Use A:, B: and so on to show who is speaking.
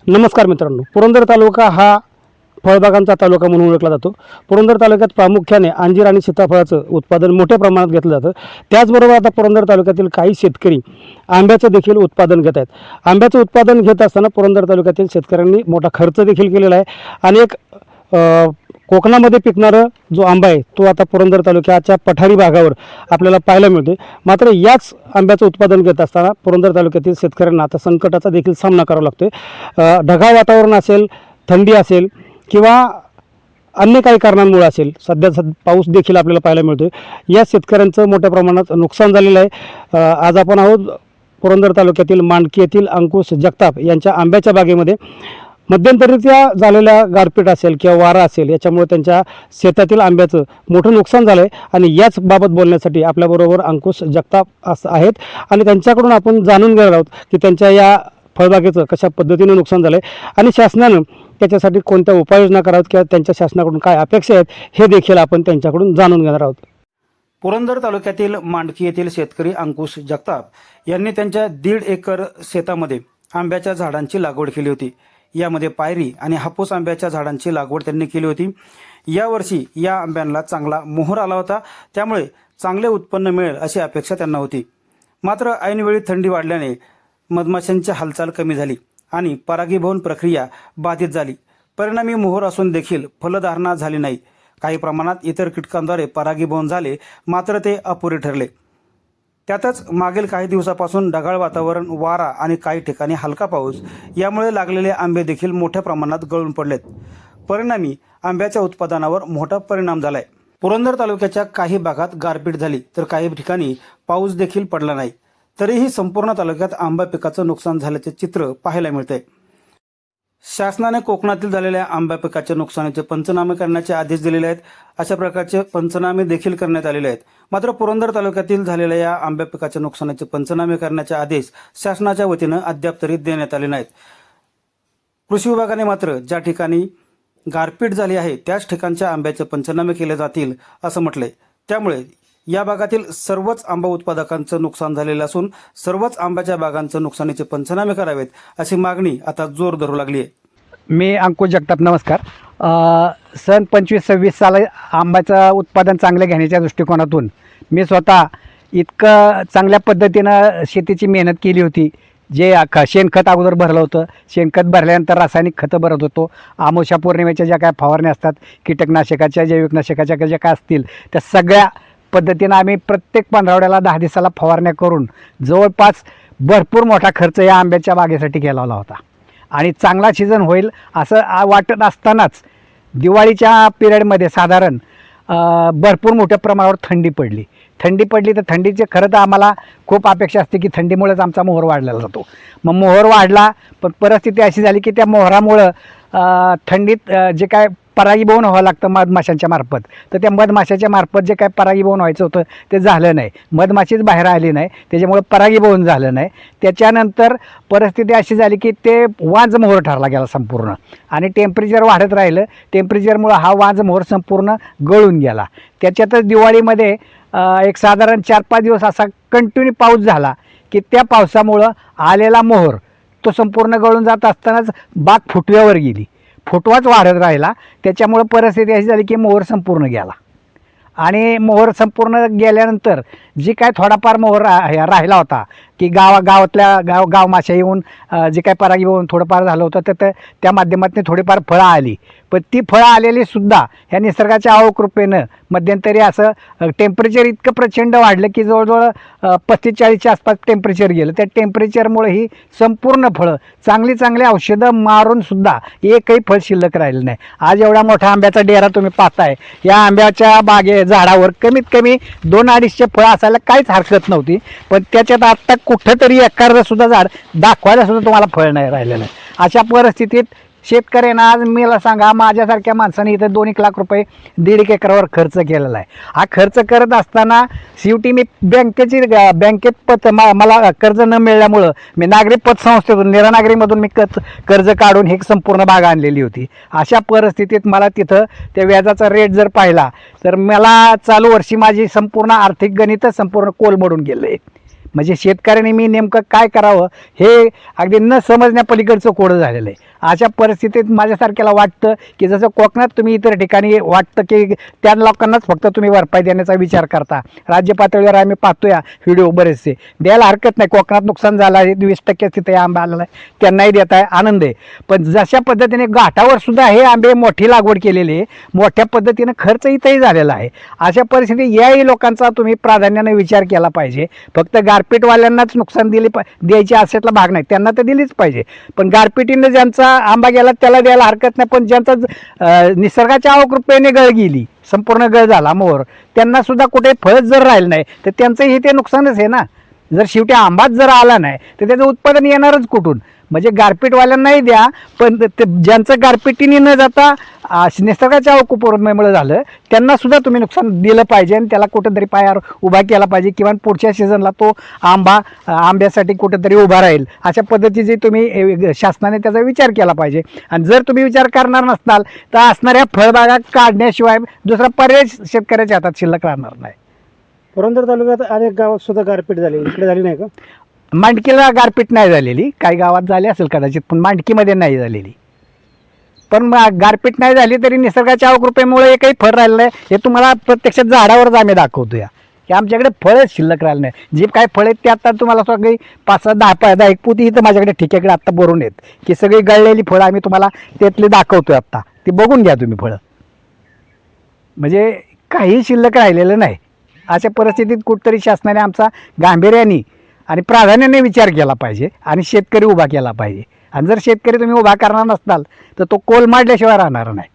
A: नमस्कार मित्रांनो, पुरंदर तालुका हा फळबागांचा तालुका म्हणून ओळखला जातो. पुरंदर तालुक्यात प्रामुख्याने अंजीर आणि सीताफळाचं उत्पादन मोठ्या प्रमाणात घेतलं जातं. त्याचबरोबर आता पुरंदर तालुक्यातील काही शेतकरी आंब्याचं देखील उत्पादन घेत आहेत. आंब्याचं उत्पादन घेत असताना पुरंदर तालुक्यातील शेतकऱ्यांनी मोठा खर्च देखील केलेला आहे. आणि एक कोकणामध्ये पिकणारं जो आंबा आहे तो आता पुरंदर तालुक्याच्या पठारी भागावर आपल्याला पाहायला मिळते. मात्र याच आंब्याचं उत्पादन घेत असताना पुरंदर तालुक्यातील शेतकऱ्यांना आता संकटाचा देखील सामना करावा लागतो. ढगाळ वातावरण असेल, थंडी असेल किंवा अन्य काही कारणांमुळे असेल, सध्या पाऊस देखील आपल्याला पाहायला मिळतो. या शेतकऱ्यांचं मोठ्या प्रमाणात नुकसान झालेलं आहे. आज आपण आहोत पुरंदर तालुक्यातील मांडकी येथील अंकुश जगताप यांच्या आंब्याच्या बागेमध्ये. मध्यंतरीत्या झालेल्या गारपीट असेल किंवा वारा असेल याच्यामुळे त्यांच्या शेतातील आंब्याचं मोठं नुकसान झालं आहे. आणि याच बाबत बोलण्यासाठी आपल्याबरोबर अंकुश जगताप आहेत आणि त्यांच्याकडून आपण जाणून घेणार आहोत की त्यांच्या या फळबागेचं कशा पद्धतीने नुकसान झालं आहे आणि शासनानं त्याच्यासाठी कोणत्या उपाययोजना कराव्यात किंवा त्यांच्या शासनाकडून काय अपेक्षा आहेत हे देखील आपण त्यांच्याकडून जाणून घेणार आहोत. पुरंदर तालुक्यातील मांडकी येथील शेतकरी अंकुश जगताप यांनी त्यांच्या 1.5 एकर शेतामध्ये आंब्याच्या झाडांची लागवड केली होती. यामध्ये पायरी आणि हापूस आंब्याच्या झाडांची लागवड त्यांनी केली होती. यावर्षी या आंब्यांना चांगला मोहर आला होता, त्यामुळे चांगले उत्पन्न मिळेल अशी अपेक्षा त्यांना होती. मात्र ऐनवेळी थंडी वाढल्याने मधमाशांची हालचाल कमी झाली आणि परागीभवन प्रक्रिया बाधित झाली. परिणामी मोहर असून देखील फलधारणा झाली नाही. काही प्रमाणात इतर कीटकांद्वारे परागीभवन झाले, मात्र ते अपुरे ठरले. त्यातच मागील काही दिवसापासून ढगाळ वातावरण, वारा आणि काही ठिकाणी हलका पाऊस यामुळे लागलेले आंबे देखील मोठ्या प्रमाणात गळून पडलेत. परिणामी आंब्याच्या उत्पादनावर मोठा परिणाम झालाय. पुरंदर तालुक्याच्या काही भागात गारपीट झाली तर काही ठिकाणी पाऊस देखील पडला नाही. तरीही संपूर्ण तालुक्यात आंबा पिकाचं नुकसान झाल्याचे चित्र पाहायला मिळते. शासनाने कोकणातील झालेल्या आंबा पिकाच्या नुकसानीचे पंचनामे करण्याचे आदेश दिलेले आहेत. अशा प्रकारचे पंचनामे देखील करण्यात आलेले आहेत. मात्र पुरंदर तालुक्यातील झालेल्या या आंबा पिकाच्या नुकसानीचे पंचनामे करण्याचे आदेश शासनाच्या वतीनं अद्याप तरी देण्यात आले नाहीत. कृषी विभागाने मात्र ज्या ठिकाणी गारपीट झाली आहे त्याच ठिकाणच्या आंब्याचे पंचनामे केले जातील असं म्हटलंय. त्यामुळे या भागातील सर्वच आंबा उत्पादकांचं नुकसान झालेलं असून सर्वच आंब्याच्या बागांचं नुकसानीचे पंचनामे करावेत अशी मागणी आता जोर धरू लागली आहे.
B: मी अंकुश जगताप, नमस्कार. सन 25-26 साला आंब्याचं उत्पादन चांगलं घेण्याच्या दृष्टिकोनातून मी स्वतः इतकं चांगल्या पद्धतीनं शेतीची मेहनत केली होती. जे शेणखत अगोदर भरलं होतं, शेणखत भरल्यानंतर रासायनिक खतं भरत होतो. आमोशा पौर्णिमेच्या ज्या काय फवारण्या असतात, कीटकनाशकाच्या, जैविकनाशकाच्या ज्या काय असतील त्या सगळ्या पद्धतीनं आम्ही प्रत्येक पंधरवड्याला 10 दिवसाला फवारण्या करून जवळपास भरपूर मोठा खर्च या आंब्याच्या बागेसाठी केला होता. आणि चांगला सीझन होईल असं वाटत असतानाच दिवाळीच्या पिरियडमध्ये साधारण भरपूर मोठ्या प्रमाणावर थंडी पडली तर थंडीचे खरं तर आम्हाला खूप अपेक्षा असते की थंडीमुळेच आमचा मोहर वाढलेला जातो. मग मोहर वाढला, पण परिस्थिती अशी झाली की त्या मोहरामुळं थंडीत जे काय परागीभवन व्हावं लागतं मधमाशांच्या मार्फत, तर त्या मधमाशाच्या मार्फत जे काय परागीभवन व्हायचं होतं ते झालं नाही. मधमाशीच बाहेर आली नाही, त्याच्यामुळे परागीभवन झालं नाही. त्याच्यानंतर परिस्थिती अशी झाली की ते वांज मोहर ठरला गेला संपूर्ण. आणि टेम्परेचर वाढत राहिलं, टेम्परेचरमुळं हा वांज मोहर संपूर्ण गळून गेला. त्याच्यातच दिवाळीमध्ये एक साधारण 4-5 दिवस असा कंटिन्यू पाऊस झाला की त्या पावसामुळं आलेला मोहर तो संपूर्ण गळून जात असतानाच बाग फुटव्यावर गेली. फुटवाच वाढत राहिला. त्याच्यामुळं परिस्थिती अशी झाली की मोहर संपूर्ण गेला. आणि मोहर संपूर्ण गेल्यानंतर जी काय थोडाफार मोहर राहिला होता की गाव माशा येऊन जे काय परागीभवन थोडंफार झालं होतं तर त्या माध्यमातून थोडीफार फळं आली. पण ती फळं आलेली सुद्धा ह्या निसर्गाच्या अवकृपेनं मध्यंतरी असं टेम्परेचर इतकं प्रचंड वाढलं की जवळजवळ 35-40च्या आसपास टेम्परेचर गेलं. त्या टेम्परेचरमुळे ही संपूर्ण फळं चांगली औषधं मारून सुद्धा एकही फळ शिल्लक राहिलं नाही. आज एवढा मोठा आंब्याचा डेरा तुम्ही पाहताय. या आंब्याच्या झाडावर कमीत कमी 2-2.5 फळं असायला काहीच हरकत नव्हती. पण त्याच्यात आत्ता कुठंतरी एखादं सुद्धा झाड दाखवायला सुद्धा तुम्हाला फळ नाही राहिलेलं आहे. अशा परिस्थितीत शेतकऱ्यांना आज मला सांगा, माझ्यासारख्या माणसाने इथं 2-1 लाख रुपये 1.5 एकरावर खर्च केलेला आहे. हा खर्च करत असताना शेवटी मी बँकेत मला कर्ज न मिळाल्यामुळं मी नागरी पतसंस्थेतून निरानागरीमधून मी कर्ज काढून ही संपूर्ण बाग आणलेली होती. अशा परिस्थितीत मला तिथं त्या व्याजाचा रेट जर पाहिला तर मला चालू वर्षी माझी संपूर्ण आर्थिक गणित संपूर्ण कोलमडून गेलं आहे. म्हणजे शेतकऱ्याने मी नेमकं काय करावं हे अगदी न समजण्यापलीकडचं कोडं झालेलं आहे. अशा परिस्थितीत माझ्यासारख्याला वाटतं की जसं कोकणात तुम्ही इतर ठिकाणी वाटतं की त्या लोकांनाच फक्त तुम्ही भरपाई देण्याचा विचार करता. राज्य पातळीवर आम्ही पाहतोय व्हिडिओ बरेचसे, द्यायला हरकत नाही. कोकणात नुकसान झालं आहे, 20% तिथे आंबा आलेला आहे, त्यांनाही देत आहे, आनंद आहे. पण जशा पद्धतीने घाटावर सुद्धा हे आंबे मोठी लागवड केलेली आहे, मोठ्या पद्धतीनं खर्च इथंही झालेला आहे. अशा परिस्थितीत याही लोकांचा तुम्ही प्राधान्याने विचार केला पाहिजे. फक्त गारपीटवाल्यांनाच नुकसान द्यायचे असेतला भाग नाही, त्यांना तर दिलीच पाहिजे. पण गारपिटीने ज्यांचा आंबा गेला त्याला द्यायला हरकत नाही. पण ज्यांचा निसर्गाच्या अवकृपेने गळ गेली, संपूर्ण गळ झाला मोहर, त्यांना सुद्धा कुठे फळच जर राहिलं नाही तर त्यांचंही ते नुकसानच आहे ना. जर शेवटी आंबाच जर आला नाही तर त्याचं उत्पादन येणारच कुठून. म्हणजे गारपीटवाल्यांनाही द्या, पण ज्यांचं गारपिटीने न जाता निसर्गाच्या अवकुपेमुळे झालं त्यांना सुद्धा तुम्ही नुकसान दिलं पाहिजे आणि त्याला कुठंतरी पायावर उभा केला पाहिजे. किंवा पुढच्या सीझनला तो आंब्यासाठी कुठंतरी उभा राहील, अशा पद्धतीचे तुम्ही शासनाने त्याचा विचार केला पाहिजे. आणि जर तुम्ही विचार करणार नसताल तर असणाऱ्या फळबागा काढण्याशिवाय दुसरा पर्याय शेतकऱ्याच्या हातात शिल्लक राहणार नाही.
A: पुरंदर तालुक्यात अनेक गावात सुद्धा गारपीट झाली, इकडे झाली नाही का?
B: मांडकीला गारपीट नाही झालेली, काही गावात झाली असेल कदाचित, पण मांडकीमध्ये नाही झालेली. पण गारपीट नाही झाली तरी निसर्गाच्या अवकृपेमुळे एकही फळ राहिलं नाही. हे तुम्हाला प्रत्यक्षात झाडावरच आम्ही दाखवतो या की आमच्याकडे फळच शिल्लक राहिलं नाही. जे काय फळ आहेत ते आता तुम्हाला सगळी 5-10 एक पोती इथं माझ्याकडे ठिक्याकडे आत्ता भरून आहेत की सगळी गळलेली फळं आम्ही तुम्हाला त्यातली दाखवतोय आत्ता. ती बघून घ्या तुम्ही फळं, म्हणजे काही शिल्लक राहिलेलं नाही. अशा परिस्थितीत कुठतरी शासनाने आमचा गांभीर्याने आणि प्राधान्याने विचार केला पाहिजे आणि शेतकरी उभा केला पाहिजे. आणि जर शेतकरी तुम्ही उभा करणार नसताल तर तो कोल मांडल्याशिवाय राहणार नाही.